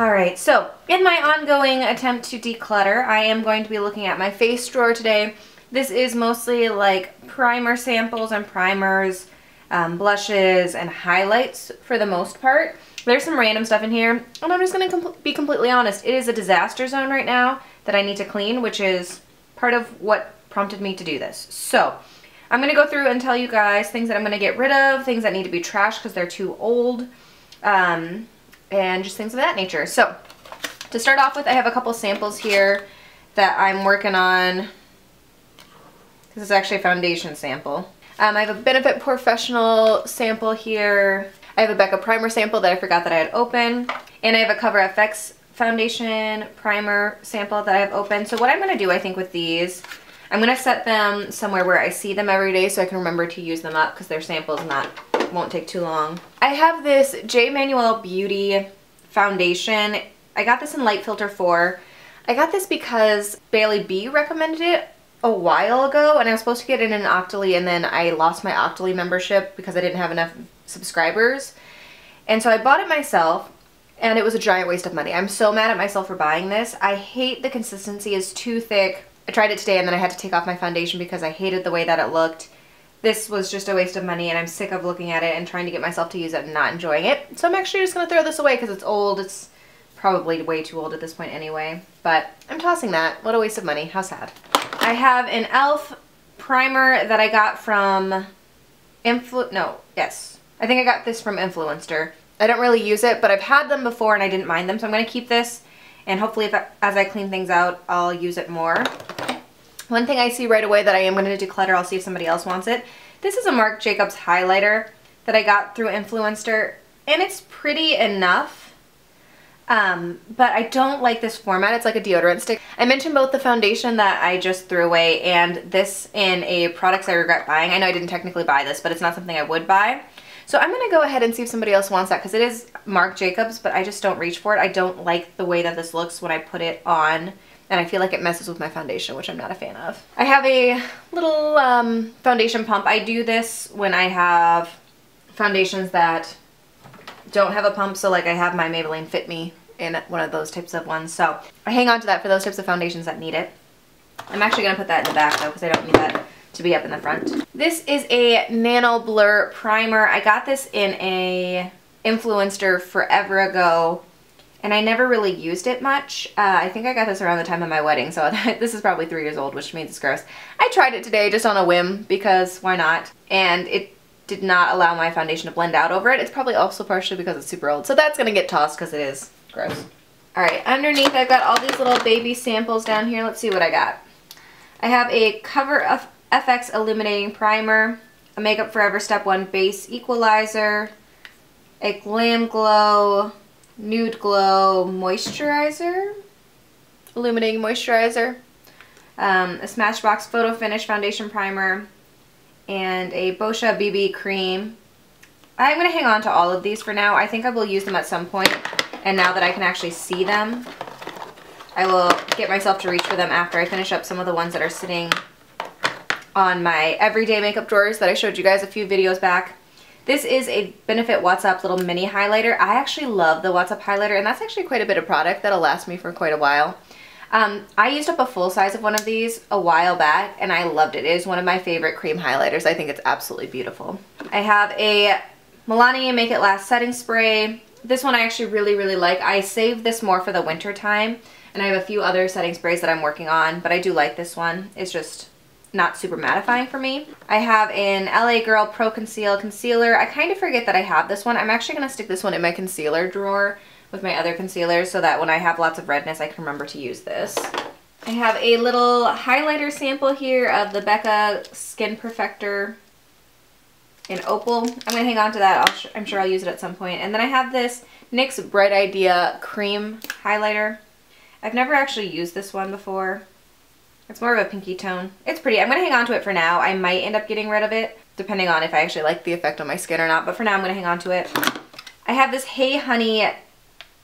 Alright, so in my ongoing attempt to declutter, I am going to be looking at my face drawer today. This is mostly like primer samples and primers, blushes, and highlights for the most part. There's some random stuff in here, and I'm just going to be completely honest. It is a disaster zone right now that I need to clean, which is part of what prompted me to do this. So I'm going to go through and tell you guys things that I'm going to get rid of, things that need to be trashed because they're too old, and just things of that nature. So to start off with, I have a couple samples here that I'm working on. This is actually a foundation sample. I have a Benefit Professional sample here. I have a Becca primer sample that I forgot that I had open. And I have a Cover FX foundation primer sample that I have open. So what I'm going to do, I think, with these, I'm going to set them somewhere where I see them every day so I can remember to use them up because they're samples and that won't take too long. I have this J. Manuel Beauty foundation. I got this in Light Filter 4. I got this because Bailey B recommended it a while ago, and I was supposed to get it in an Octoly, and then I lost my Octoly membership because I didn't have enough subscribers. And so I bought it myself, and it was a giant waste of money. I'm so mad at myself for buying this. I hate the consistency. It's too thick. I tried it today, and then I had to take off my foundation because I hated the way that it looked. This was just a waste of money, and I'm sick of looking at it and trying to get myself to use it and not enjoying it. So I'm actually just going to throw this away because it's old. It's probably way too old at this point anyway. But I'm tossing that. What a waste of money. How sad. I have an e.l.f. primer that I got from I think I got this from Influencer. I don't really use it, but I've had them before and I didn't mind them, so I'm going to keep this. And hopefully as I clean things out, I'll use it more. One thing I see right away that I am going to declutter, I'll see if somebody else wants it. This is a Marc Jacobs highlighter that I got through Influencer, and it's pretty enough, but I don't like this format. It's like a deodorant stick. I mentioned both the foundation that I just threw away and this in a products I regret buying. I know I didn't technically buy this, but it's not something I would buy. So I'm going to go ahead and see if somebody else wants that because it is Marc Jacobs, but I just don't reach for it. I don't like the way that this looks when I put it on. And I feel like it messes with my foundation, which I'm not a fan of. I have a little foundation pump. I do this when I have foundations that don't have a pump. So like I have my Maybelline Fit Me in one of those types of ones. So I hang on to that for those types of foundations that need it. I'm actually going to put that in the back though because I don't need that to be up in the front. This is a Nano Blur primer. I got this in a Influencer forever ago. And I never really used it much. I think I got this around the time of my wedding, so this is probably 3 years old, which means it's gross. I tried it today just on a whim, because why not? And it did not allow my foundation to blend out over it. It's probably also partially because it's super old, so that's going to get tossed because it is gross. Alright, underneath I've got all these little baby samples down here. Let's see what I got. I have a Cover FX Illuminating Primer, a Makeup Forever Step 1 Base Equalizer, a Glam Glow Nude Glow Moisturizer, Illuminating Moisturizer, a Smashbox Photo Finish Foundation Primer, and a Boscia BB Cream. I'm going to hang on to all of these for now. I think I will use them at some point, and now that I can actually see them, I will get myself to reach for them after I finish up some of the ones that are sitting on my everyday makeup drawers that I showed you guys a few videos back. This is a Benefit What's Up little mini highlighter. I actually love the What's Up highlighter, and that's actually quite a bit of product that'll last me for quite a while. I used up a full size of one of these a while back, and I loved it. It is one of my favorite cream highlighters. I think it's absolutely beautiful. I have a Milani Make It Last setting spray. This one I actually really like. I saved this more for the winter time, and I have a few other setting sprays that I'm working on, but I do like this one. It's just not super mattifying for me. I have an LA Girl Pro Conceal Concealer. I kind of forget that I have this one. I'm actually going to stick this one in my concealer drawer with my other concealers so that when I have lots of redness I can remember to use this. I have a little highlighter sample here of the Becca Skin Perfector in Opal. I'm going to hang on to that. I'm sure I'll use it at some point. And then I have this NYX Bright Idea Cream Highlighter. I've never actually used this one before. It's more of a pinky tone. It's pretty. I'm going to hang on to it for now. I might end up getting rid of it, depending on if I actually like the effect on my skin or not. But for now, I'm going to hang on to it. I have this Hey Honey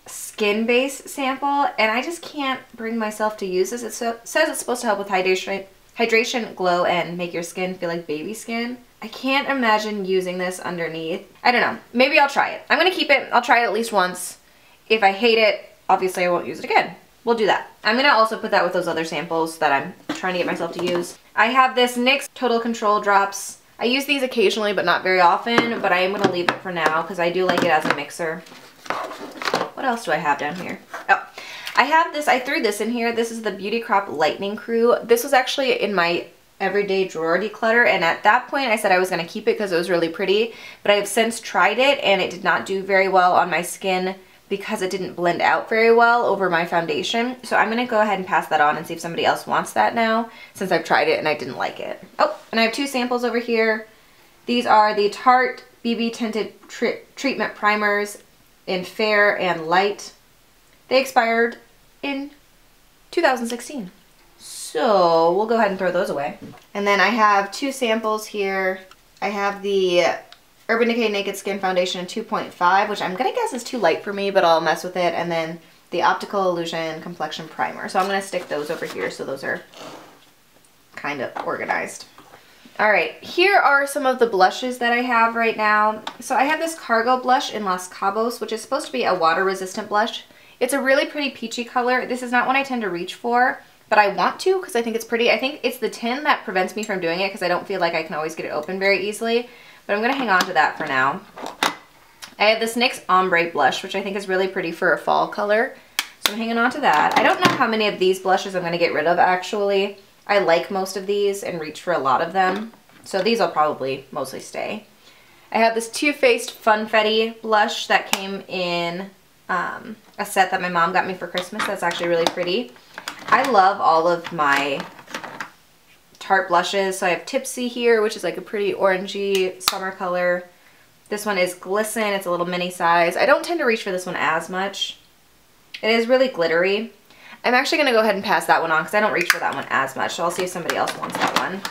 Skin Base sample, and I just can't bring myself to use this. It says it's supposed to help with hydration, glow, and make your skin feel like baby skin. I can't imagine using this underneath. I don't know. Maybe I'll try it. I'm going to keep it. I'll try it at least once. If I hate it, obviously I won't use it again. We'll do that. I'm gonna also put that with those other samples that I'm trying to get myself to use. I have this NYX Total Control drops. I use these occasionally, but not very often, but I am gonna leave it for now because I do like it as a mixer. What else do I have down here? Oh, I have this, I threw this in here. This is the Beauty Crop Lightning Crew. This was actually in my everyday drawer declutter, and at that point I said I was going to keep it because it was really pretty, but I have since tried it and it did not do very well on my skin because it didn't blend out very well over my foundation. So I'm going to go ahead and pass that on and see if somebody else wants that now, since I've tried it and I didn't like it. Oh, and I have two samples over here. These are the Tarte BB Tinted Treatment Primers in Fair and Light. They expired in 2016. So we'll go ahead and throw those away. And then I have two samples here. I have the Urban Decay Naked Skin Foundation in 2.5, which I'm gonna guess is too light for me, but I'll mess with it. And then the Optical Illusion Complexion Primer. So I'm gonna stick those over here so those are kind of organized. All right, here are some of the blushes that I have right now. So I have this Cargo blush in Los Cabos, which is supposed to be a water-resistant blush. It's a really pretty peachy color. This is not one I tend to reach for, but I want to because I think it's pretty. I think it's the tin that prevents me from doing it because I don't feel like I can always get it open very easily, but I'm going to hang on to that for now. I have this NYX Ombre blush, which I think is really pretty for a fall color, so I'm hanging on to that. I don't know how many of these blushes I'm going to get rid of, actually. I like most of these and reach for a lot of them, so these will probably mostly stay. I have this Too Faced Funfetti blush that came in a set that my mom got me for Christmas. That's actually really pretty. I love all of my Tarte blushes. So I have Tipsy here, which is like a pretty orangey summer color. This one is Glisten. It's a little mini size. I don't tend to reach for this one as much. It is really glittery. I'm actually going to go ahead and pass that one on because I don't reach for that one as much. So I'll see if somebody else wants that one.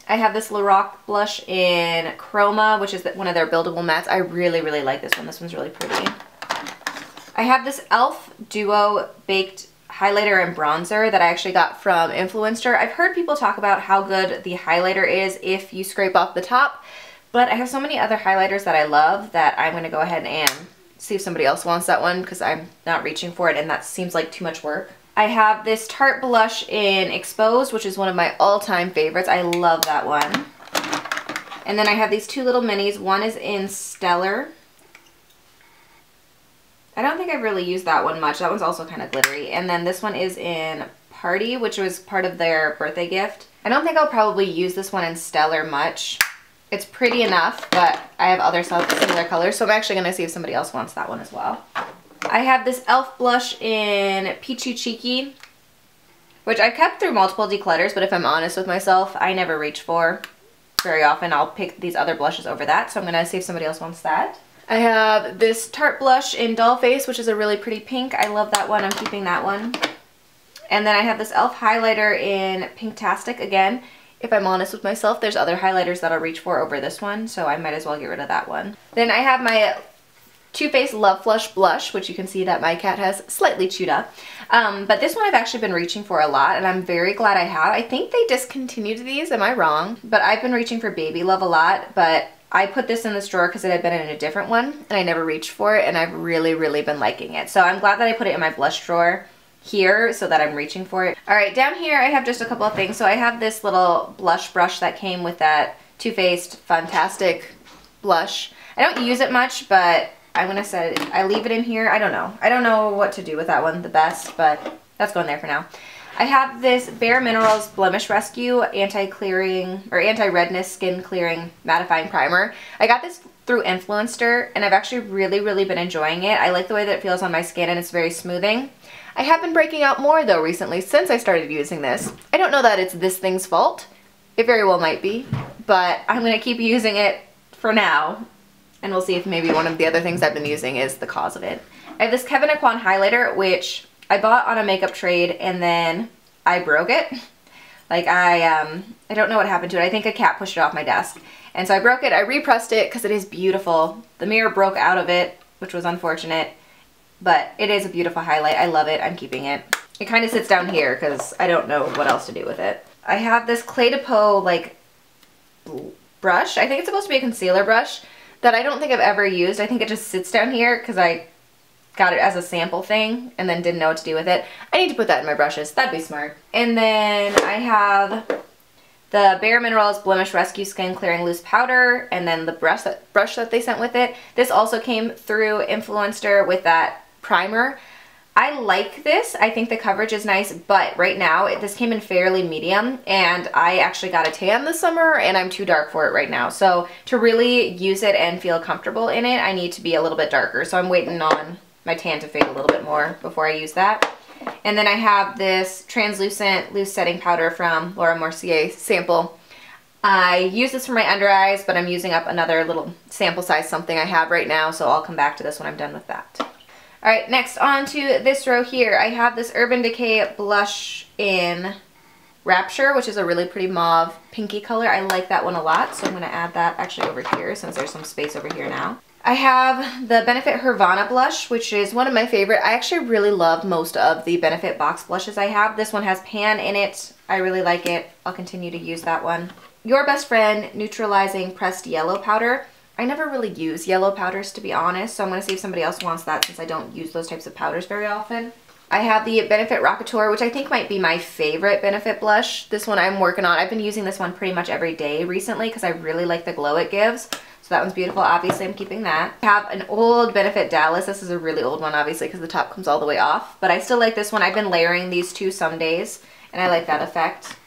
I have this Lorac blush in Chroma, which is one of their buildable mattes. I really, really like this one. This one's really pretty. I have this e.l.f. Duo Baked Highlighter and Bronzer that I actually got from Influencer. I've heard people talk about how good the highlighter is if you scrape off the top, but I have so many other highlighters that I love that I'm going to go ahead and see if somebody else wants that one because I'm not reaching for it and that seems like too much work. I have this Tarte blush in Exposed, which is one of my all-time favorites. I love that one. And then I have these two little minis. One is in Stellar. I don't think I've really used that one much. That one's also kind of glittery. And then this one is in Party, which was part of their birthday gift. I don't think I'll probably use this one in Stellar much. It's pretty enough, but I have other similar colors, so I'm actually going to see if somebody else wants that one as well. I have this e.l.f. blush in Peachy Cheeky, which I've kept through multiple declutters, but if I'm honest with myself, I never reach for very often. I'll pick these other blushes over that, so I'm going to see if somebody else wants that. I have this Tarte blush in Dollface, which is a really pretty pink. I love that one. I'm keeping that one. And then I have this e.l.f. highlighter in Pinktastic. Again, if I'm honest with myself, there's other highlighters that I'll reach for over this one, so I might as well get rid of that one. Then I have my Too Faced Love Flush blush, which you can see that my cat has slightly chewed up. But this one I've actually been reaching for a lot, and I'm very glad I have. I think they discontinued these, am I wrong? But I've been reaching for Baby Love a lot, but I put this in this drawer because it had been in a different one, and I never reached for it, and I've really, really been liking it. So I'm glad that I put it in my blush drawer here so that I'm reaching for it. All right, down here I have just a couple of things. So I have this little blush brush that came with that Too Faced Fantastic blush. I don't use it much, but I'm gonna say I leave it in here. I don't know. I don't know what to do with that one the best, but that's going there for now. I have this Bare Minerals Blemish Rescue Anti-Clearing or Anti-Redness Skin Clearing Mattifying Primer. I got this through Influencer, and I've actually really, really been enjoying it. I like the way that it feels on my skin, and it's very smoothing. I have been breaking out more, though, recently since I started using this. I don't know that it's this thing's fault. It very well might be, but I'm going to keep using it for now, and we'll see if maybe one of the other things I've been using is the cause of it. I have this Kevyn Aucoin highlighter, which I bought on a makeup trade, and then I broke it. Like, I don't know what happened to it. I think a cat pushed it off my desk. And so I broke it. I repressed it because it is beautiful. The mirror broke out of it, which was unfortunate. But it is a beautiful highlight. I love it. I'm keeping it. It kind of sits down here because I don't know what else to do with it. I have this Clé de Peau, like, brush. I think it's supposed to be a concealer brush that I don't think I've ever used. I think it just sits down here because I got it as a sample thing and then didn't know what to do with it. I need to put that in my brushes. That'd be smart. And then I have the Bare Minerals Blemish Rescue Skin Clearing Loose Powder, and then the brush that they sent with it. This also came through Influencer with that primer. I like this. I think the coverage is nice, but right now this came in fairly medium, and I actually got a tan this summer and I'm too dark for it right now. So to really use it and feel comfortable in it, I need to be a little bit darker. So I'm waiting on my tan to fade a little bit more before I use that. And then I have this translucent loose setting powder from Laura Mercier sample. I use this for my under eyes, but I'm using up another little sample size something I have right now, so I'll come back to this when I'm done with that. All right, next on to this row here. I have this Urban Decay blush in Rapture, which is a really pretty mauve pinky color. I like that one a lot, so I'm going to add that actually over here since there's some space over here now. I have the Benefit Hervana blush, which is one of my favorite. I actually really love most of the Benefit box blushes I have. This one has pan in it. I really like it. I'll continue to use that one. Your Best Friend Neutralizing Pressed Yellow Powder. I never really use yellow powders, to be honest, so I'm going to see if somebody else wants that since I don't use those types of powders very often. I have the Benefit Rockateur, which I think might be my favorite Benefit blush. This one I'm working on. I've been using this one pretty much every day recently because I really like the glow it gives. So that one's beautiful. Obviously, I'm keeping that. I have an old Benefit Dallas. This is a really old one, obviously, because the top comes all the way off. But I still like this one. I've been layering these two some days, and I like that effect.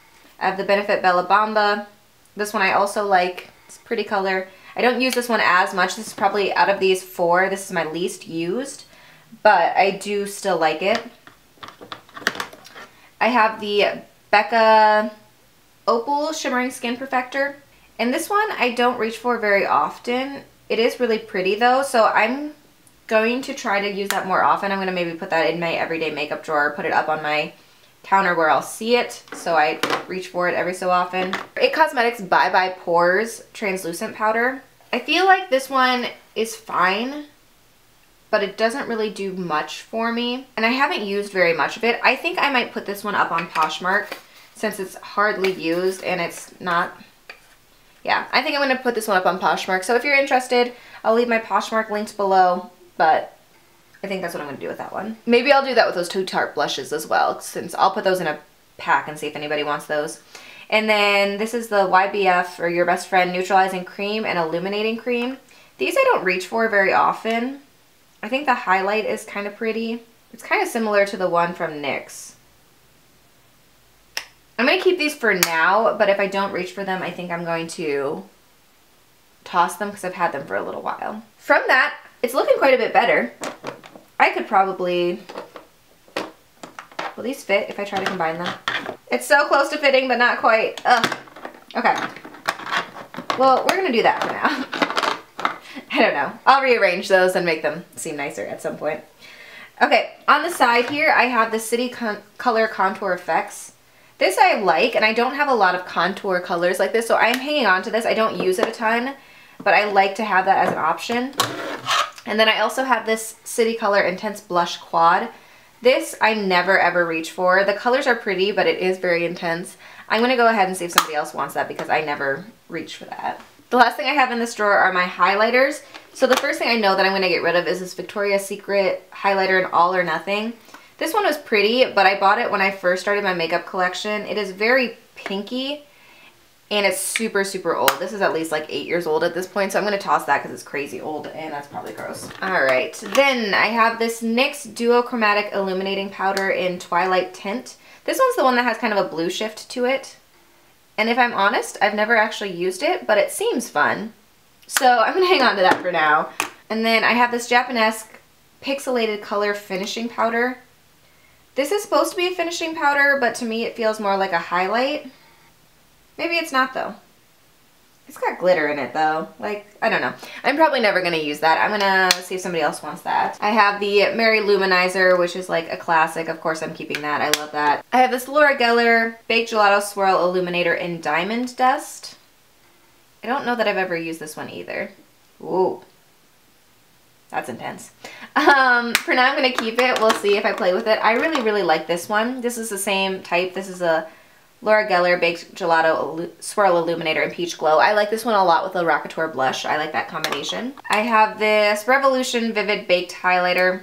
I have the Benefit Bella Bamba. This one I also like. It's a pretty color. I don't use this one as much. This is probably, out of these four, this is my least used, but I do still like it. I have the Becca Opal Shimmering Skin Perfector, and this one I don't reach for very often. It is really pretty though, so I'm going to try to use that more often. I'm going to maybe put that in my everyday makeup drawer, put it up on my counter where I'll see it, so I reach for it every so often. It Cosmetics Bye Bye Pores Translucent Powder. I feel like this one is fine, but it doesn't really do much for me, and I haven't used very much of it. I think I might put this one up on Poshmark since it's hardly used and it's not, yeah, I think I'm going to put this one up on Poshmark. So if you're interested, I'll leave my Poshmark links below, but I think that's what I'm going to do with that one. Maybe I'll do that with those two Tarte blushes as well, since I'll put those in a pack and see if anybody wants those. And then this is the YBF, or Your Best Friend Neutralizing Cream and Illuminating Cream. These I don't reach for very often. I think the highlight is kind of pretty. It's kind of similar to the one from NYX. I'm going to keep these for now, but if I don't reach for them, I think I'm going to toss them because I've had them for a little while. From that, it's looking quite a bit better. I could probably, will these fit if I try to combine them? It's so close to fitting, but not quite. Ugh. Okay. Well, we're gonna do that for now. I don't know. I'll rearrange those and make them seem nicer at some point. Okay, on the side here, I have the City Color Contour Effects. This I like, and I don't have a lot of contour colors like this, so I'm hanging on to this. I don't use it a ton, but I like to have that as an option. And then I also have this City Color Intense Blush Quad. This I never ever reach for. The colors are pretty, but it is very intense. I'm going to go ahead and see if somebody else wants that because I never reach for that. The last thing I have in this drawer are my highlighters. So the first thing I know that I'm going to get rid of is this Victoria's Secret highlighter in All or Nothing. This one was pretty, but I bought it when I first started my makeup collection. It is very pinky. And it's super, super old. This is at least like 8 years old at this point, so I'm going to toss that because it's crazy old, and that's probably gross. Alright, then I have this NYX Duochromatic Illuminating Powder in Twilight Tint. This one's the one that has kind of a blue shift to it. And if I'm honest, I've never actually used it, but it seems fun. So I'm going to hang on to that for now. And then I have this Japanesque Pixelated Color Finishing Powder. This is supposed to be a finishing powder, but to me it feels more like a highlight. Maybe it's not though. It's got glitter in it though. Like, I don't know. I'm probably never going to use that. I'm going to see if somebody else wants that. I have the Mary Luminizer, which is like a classic. Of course I'm keeping that. I love that. I have this Laura Geller Baked Gelato Swirl Illuminator in Diamond Dust. I don't know that I've ever used this one either. Ooh. That's intense. For now I'm going to keep it. We'll see if I play with it. I really, really like this one. This is the same type. This is a Laura Geller Baked Gelato Swirl Illuminator in Peach Glow. I like this one a lot with the Rockateur blush. I like that combination. I have this Revolution Vivid Baked Highlighter.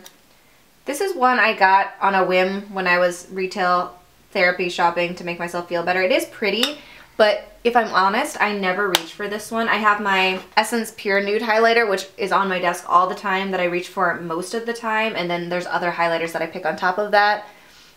This is one I got on a whim when I was retail therapy shopping to make myself feel better. It is pretty, but if I'm honest, I never reach for this one. I have my Essence Pure Nude highlighter, which is on my desk all the time, that I reach for most of the time, and then there's other highlighters that I pick on top of that.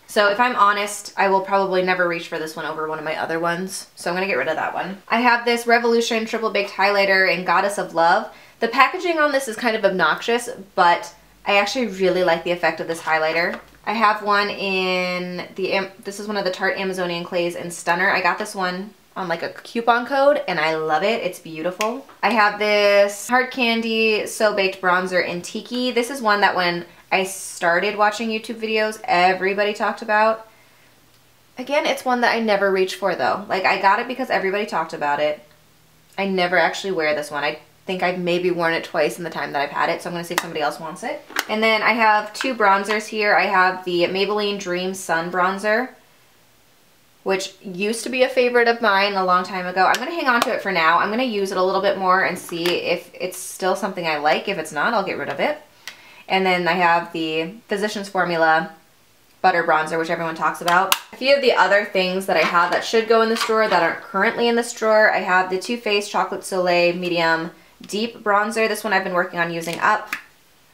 So if I'm honest, I will probably never reach for this one over one of my other ones. So I'm going to get rid of that one. I have this Revolution Triple Baked Highlighter in Goddess of Love. The packaging on this is kind of obnoxious, but I actually really like the effect of this highlighter. I have one in this is one of the Tarte Amazonian Clays in Stunner. I got this one on like a coupon code and I love it. It's beautiful. I have this Hard Candy So Baked Bronzer in Tiki. This is one that when I started watching YouTube videos, everybody talked about. Again, it's one that I never reach for though. Like, I got it because everybody talked about it. I never actually wear this one. I think I've maybe worn it twice in the time that I've had it, so I'm going to see if somebody else wants it. And then I have two bronzers here. I have the Maybelline Dream Sun Bronzer, which used to be a favorite of mine a long time ago. I'm going to hang on to it for now. I'm going to use it a little bit more and see if it's still something I like. If it's not, I'll get rid of it. And then I have the Physicians Formula Butter Bronzer, which everyone talks about. A few of the other things that I have that should go in this drawer that aren't currently in this drawer, I have the Too Faced Chocolate Soleil Medium Deep Bronzer. This one I've been working on using up,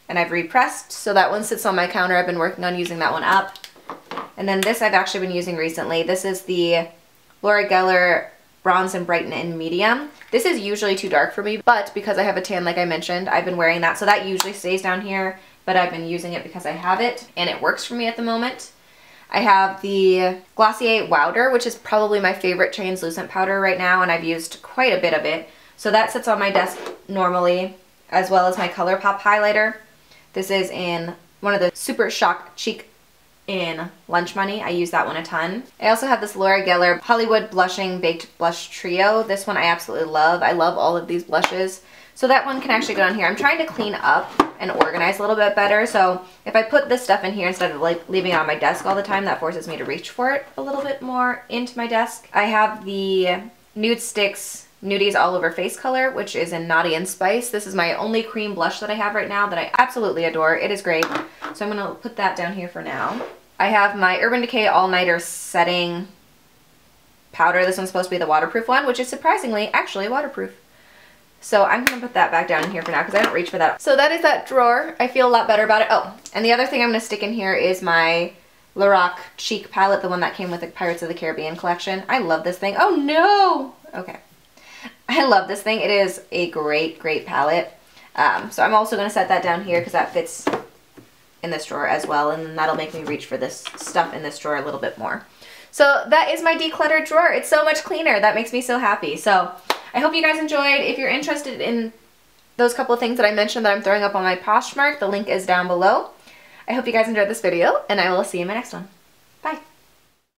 and I've repressed, so that one sits on my counter. I've been working on using that one up. And then this I've actually been using recently. This is the Laura Geller Bronze and Brighten in Medium. This is usually too dark for me, but because I have a tan like I mentioned, I've been wearing that, so that usually stays down here, but I've been using it because I have it, and it works for me at the moment. I have the Glossier Wowder, which is probably my favorite translucent powder right now, and I've used quite a bit of it. So that sits on my desk normally, as well as my ColourPop highlighter. This is in one of the Super Shock Cheek in Lunch Money. I use that one a ton. I also have this Laura Geller Hollywood Blushing Baked Blush Trio. This one I absolutely love. I love all of these blushes. So that one can actually go down here. I'm trying to clean up and organize a little bit better. So if I put this stuff in here instead of like leaving it on my desk all the time, that forces me to reach for it a little bit more into my desk. I have the Nude Sticks Nudies All Over Face color, which is in Naughty and Spice. This is my only cream blush that I have right now that I absolutely adore. It is great. So I'm going to put that down here for now. I have my Urban Decay All Nighter Setting Powder. This one's supposed to be the waterproof one, which is surprisingly actually waterproof. So I'm going to put that back down in here for now because I don't reach for that. So that is that drawer. I feel a lot better about it. Oh, and the other thing I'm going to stick in here is my Lorac Cheek Palette, the one that came with the Pirates of the Caribbean collection. I love this thing. Oh no! Okay. I love this thing. It is a great, great palette. So I'm also going to set that down here because that fits in this drawer as well, and then that'll make me reach for this stuff in this drawer a little bit more. So that is my decluttered drawer. It's so much cleaner. That makes me so happy. So I hope you guys enjoyed. If you're interested in those couple of things that I mentioned that I'm throwing up on my Poshmark, the link is down below. I hope you guys enjoyed this video, and I will see you in my next one.